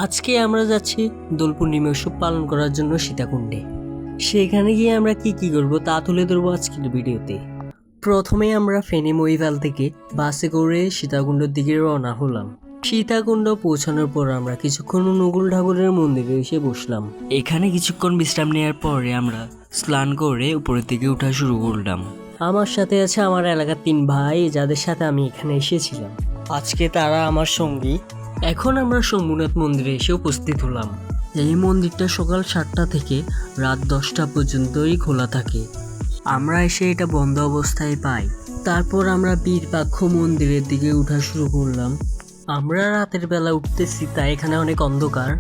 আজকে আমরা যাচ্ছি দোল পূর্ণিমা উৎসব পালন করার জন্য সীতাকুণ্ডে। সেখানে গিয়ে আমরা কি করব তা তুলে ধরবো আজকের ভিডিওতে। প্রথমে আমরা ফেনী মহিপাল থেকে বাসে করে সীতাকুণ্ডের দিকে রওনা হলাম। সীতাকুণ্ড পৌঁছানোর পর আমরা কিছুক্ষণ অনুকূল ঠাকুরের মন্দিরে এসে বসলাম। এখানে কিছুক্ষণ বিশ্রাম নেওয়ার পরে আমরা স্নান করে উপরের দিকে ওঠা শুরু করলাম। আমার সাথে আছে আমার এলাকার 3 ভাই, যাদের সাথে আমি এখানে এসেছিলাম। আজকে তারা আমার সঙ্গী। এখন আমরা শম্ভুনাথ মন্দিরে এসে উপস্থিত হলাম। এই মন্দিরটা সকাল 7টা থেকে রাত 10টা পর্যন্তই খোলা থাকে। আমরা এসে এটা বন্ধ অবস্থায় পাই। তারপর আমরা বীরপাক্ষ মন্দিরের দিকে উঠা শুরু করলাম। আমরা রাতের বেলা উঠতেছি, তাই এখানে অনেক অন্ধকার।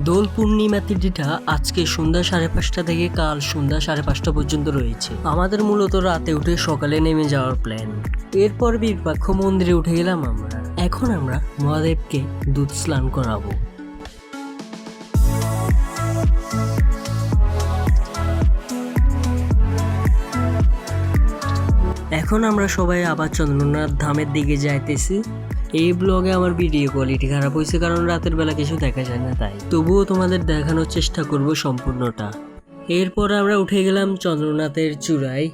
দোল পূর্ণিমা তিথিটা আজকে সন্ধ্যা 5:30 থেকে কাল সন্ধ্যা 5:30 পর্যন্ত রয়েছে। আমাদের মূলত রাতে উঠে সকালে নেমে যাওয়ার প্ল্যান। এরপর বীরপাক্ষ মন্দিরে উঠে গেলাম আমরা। এখন আমরা মহাদেবকে দুধ স্নান করাবো। এখন আমরা সবাই আবার চন্দ্রনাথ ধামের দিকে যাইতেছি। এই ব্লগে আমার ভিডিও কোয়ালিটি খারাপ হয়েছে, কারণ রাতের বেলা কিছু দেখা যায় না, তাই তবুও তোমাদের দেখানোর চেষ্টা করব সম্পূর্ণটা। এরপর আমরা উঠে গেলাম চন্দ্রনাথের চূড়ায়।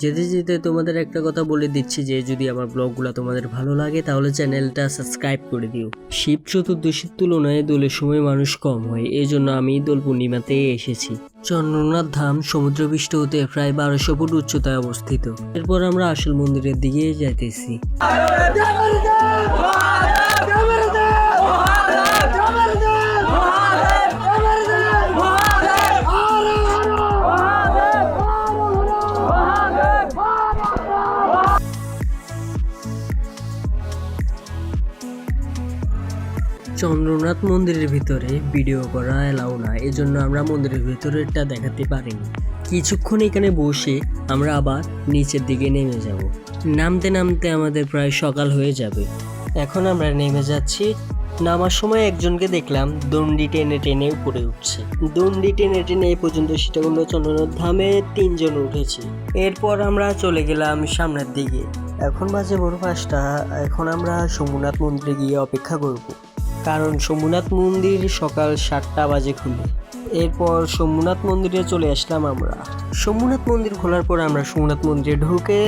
যেতে যেতে তোমাদের একটা কথা বলে দিচ্ছি যে যদি আমার ব্লগগুলো তোমাদের ভালো লাগে তাহলে চ্যানেলটা সাবস্ক্রাইব করে দিও। শিব চতুর্দশীর তুলনায় দোলের সময় মানুষ কম হয়, এই জন্য আমি দোল পূর্ণিমাতে এসেছি। চন্দ্রনাথ ধাম সমুদ্রপৃষ্ঠ হতে প্রায় 1200 ফুট উচ্চতায় অবস্থিত। এরপর আমরা আসল মন্দিরের দিকে যাইতেছি। চন্দ্রনাথ মন্দিরের ভিতরে ভিডিও করা এলাও না, এজন্য আমরা মন্দিরের ভিতরেরটা দেখাতে পারিনি। কিছুক্ষণ এখানে বসে আমরা আবার নিচের দিকে নেমে যাব। নামতে নামতে আমাদের প্রায় সকাল হয়ে যাবে। এখন আমরা নেমে যাচ্ছি। নামার সময় একজনকে দেখলাম দণ্ডি টেনে টেনে উপরে উঠছে। দণ্ডি টেনে টেনে এই পর্যন্ত সীতাকুণ্ড চন্দ্রনাথ ধামে 3 জন উঠেছি। এরপর আমরা চলে গেলাম সামনের দিকে। এখন বাজে ভোর 5টা। এখন আমরা শম্ভুনাথ মন্দিরে গিয়ে অপেক্ষা করব, কারণ শম্ভুনাথ মন্দির সকাল 7টা বাজে খুলে। এরপর শম্ভুনাথ মন্দিরে চলে আসলাম আমরা। শম্ভুনাথ মন্দির খোলার পর আমরা শম্ভুনাথ মন্দিরে ঢুকে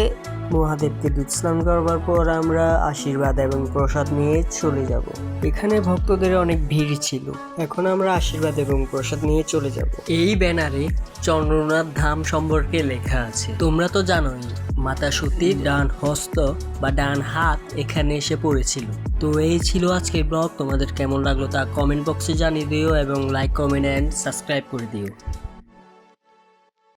মহাদেবকে দুধ স্নান করবার পর আমরা আশীর্বাদ এবং প্রসাদ নিয়ে চলে যাব। এখানে ভক্তদের অনেক ভিড় ছিল। এখন আমরা আশীর্বাদ এবং প্রসাদ নিয়ে চলে যাব। এই ব্যানারে চন্দ্রনাথ ধাম সম্পর্কে লেখা আছে। তোমরা তো জানোই মাতা সতীর ডান হস্ত বা ডান হাত এখানে এসে পড়েছিল। তো এই ছিল আজকের ব্লগ। তোমাদের কেমন লাগলো তা কমেন্ট বক্সে জানিয়ে দিও এবং লাইক, কমেন্ট এন্ড সাবস্ক্রাইব করে দিও।